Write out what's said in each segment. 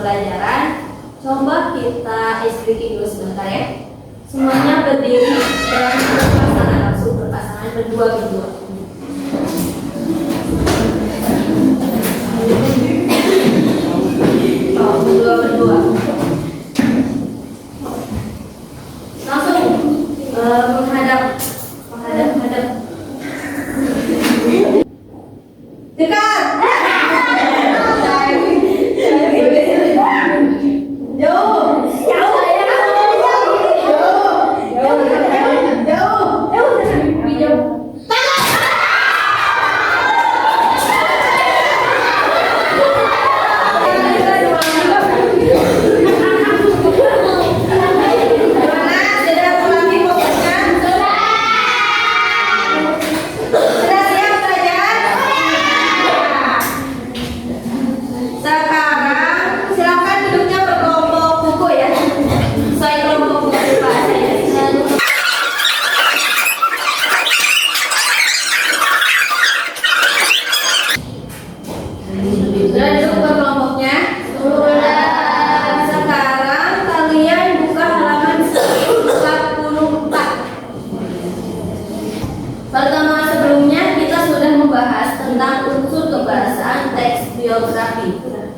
pembelajaran. Coba kita speaking dulu sebentar ya. Semuanya berdiri dan berpasangan, langsung berpasangan berdua-berdua. Berdua-berdua. Langsung menghadap. Dekat.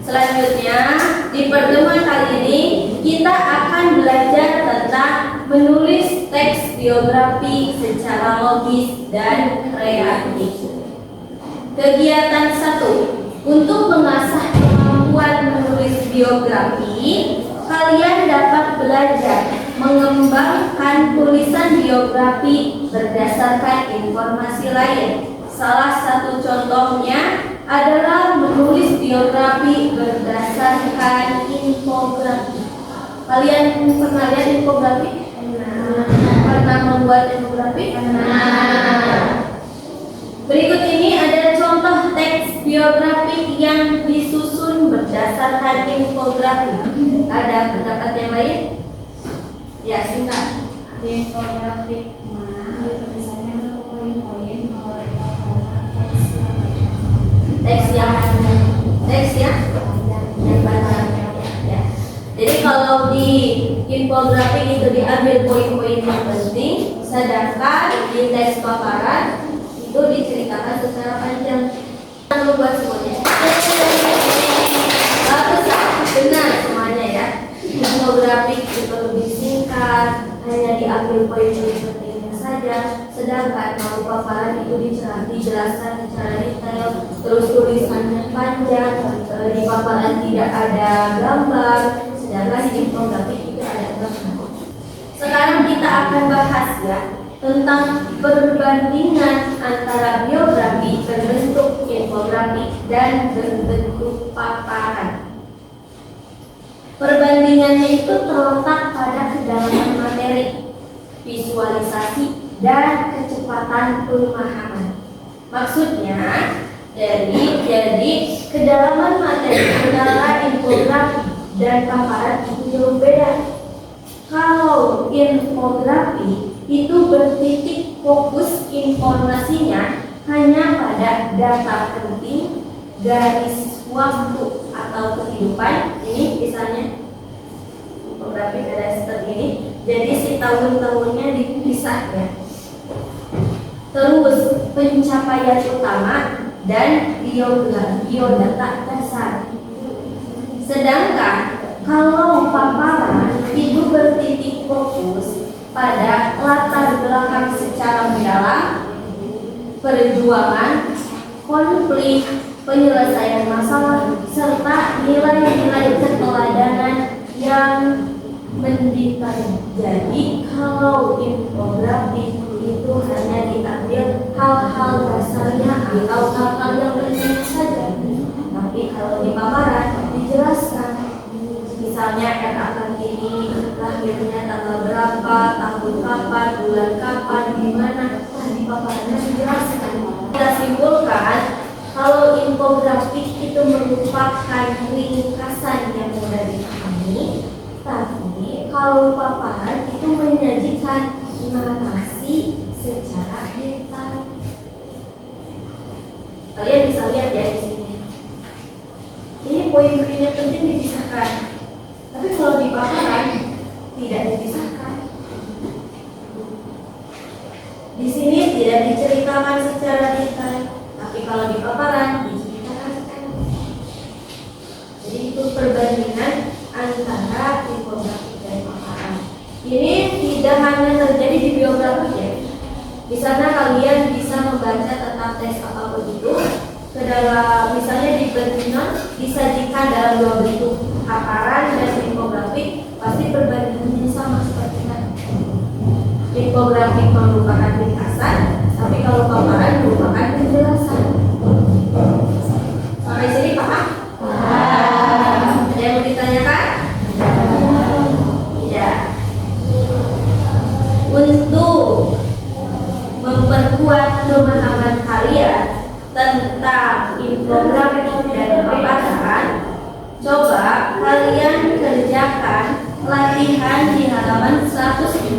Selanjutnya, di pertemuan kali ini kita akan belajar tentang menulis teks biografi secara logis dan kreatif. Kegiatan 1. Untuk mengasah kemampuan menulis biografi, kalian dapat belajar mengembangkan tulisan biografi berdasarkan informasi lain. Salah satu contohnya adalah menulis biografi berdasarkan infografi. Kalian pernah lihat infografi? Pernah membuat infografi? Berikut ini ada contoh teks biografi yang disusun berdasarkan infografi. Ada pendapat yang lain? Ya, singkat. Infografi. Teks ya yang banyak ya. Jadi kalau di infografi itu diambil poin-poin yang penting, sedangkan di teks paparan itu diceritakan secara panjang. Jangan lupa semuanya. Bagus, benar semuanya ya. Infografi itu lebih singkat, hanya diambil poin-poin pentingnya saja. Sedangkan kalau paparan itu dijelaskan secara detail, terus tulisannya panjang, di paparan tidak ada gambar, sedangkan di infografi itu ada gambar. Sekarang kita akan bahas ya tentang perbandingan antara biografi berbentuk infografi dan berbentuk paparan. Perbandingannya itu terletak pada kedalaman materi, visualisasi, dan kecepatan pemahaman. Maksudnya, jadi kedalaman materi antara infografi dan paparan itu jauh beda. Kalau infografi itu bertitik fokus informasinya hanya pada data penting, garis waktu atau kehidupan. Ini misalnya infografi ada seperti ini. Jadi si tahun-tahunnya dipisah ya. Terus pencapaian utama dan biodata dasar. Sedangkan kalau paparan itu bertitik fokus pada latar belakang secara mendalam, perjuangan, konflik, penyelesaian masalah, serta nilai-nilai keteladanan yang mendetail. Jadi kalau infografi itu hanya diambil hal-hal dasarnya atau hal-hal yang penting saja. Tapi kalau di paparan dijelaskan, misalnya RA Kartini lahirnya tanggal berapa, tahun kapan, bulan kapan, di mana. Nah, di paparannya dijelaskan. Kita simpulkan kalau infografik itu merupakan ringkasan yang mudah dipahami, tapi kalau paparan itu menyajikan narasi secara detail. Kalian bisa lihat ya di sini. Ini poin-poinnya penting dipisahkan. tidak dipisahkan. Di sini tidak diceritakan secara detail, tapi kalau di paparan diceritakan secara detail. Jadi itu perbandingan antara infografik dan paparan. Ini tidak hanya terjadi di biografi ya. Di sana kalian bisa membaca tentang teks apapun itu. Misalnya di Bertinon disajikan dalam dua bentuk, paparan dan infografik, pasti perbandingannya sama seperti tadi. Infografik merupakan ringkasan, tapi kalau paparan merupakan penjelasan. Sampai sini paham? Ada yang mau ditanyakan? Tidak. Untuk memperkuat pemahaman kalian tentang infografik dan paparan, coba kalian kerjakan latihan di halaman 147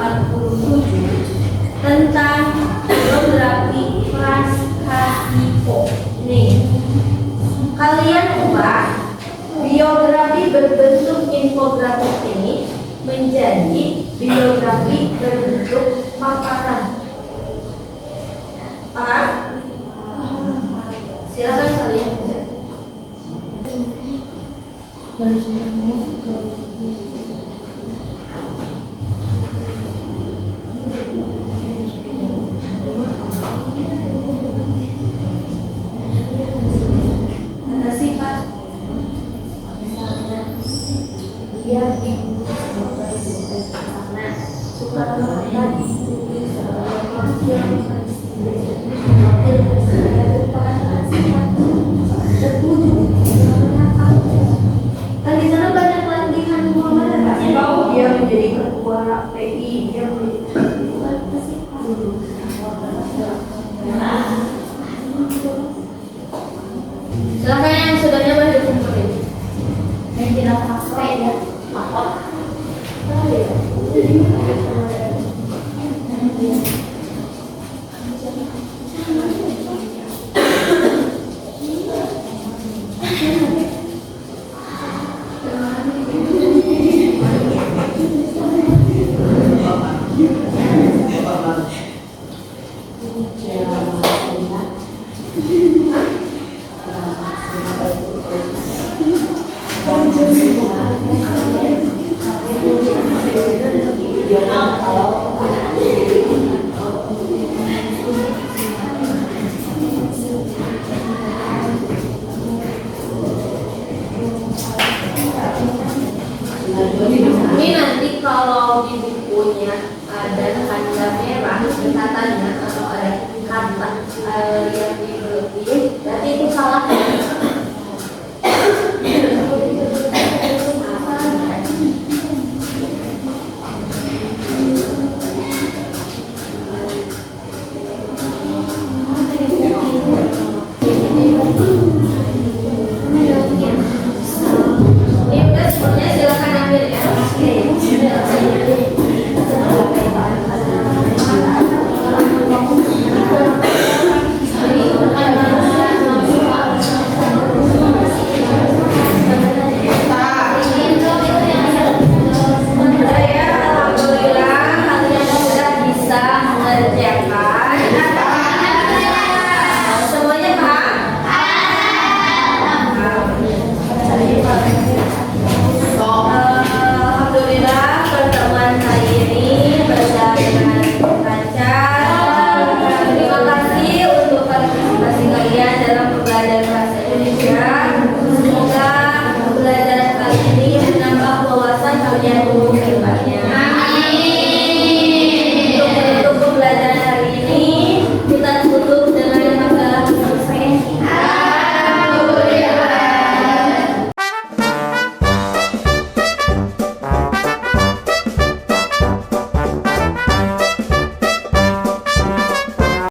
tentang biografi Frans Haripo. Nih, kalian ubah biografi berbentuk infografik ini menjadi biografi berbentuk paparan. Paham? Silakan kalian. Ada sifat, misalnya dia karena suka makan kan di sana banyak latihan Muhammad. Kalau dia menjadi ketua PI, dia menjadi silakan yang sudah nyoba dikumpulin. Yang tidak pakai ya, maaf. Ini nanti kalau di bukunya ada tanda merah katanya atau ada kata yang dibeli, berarti itu salah.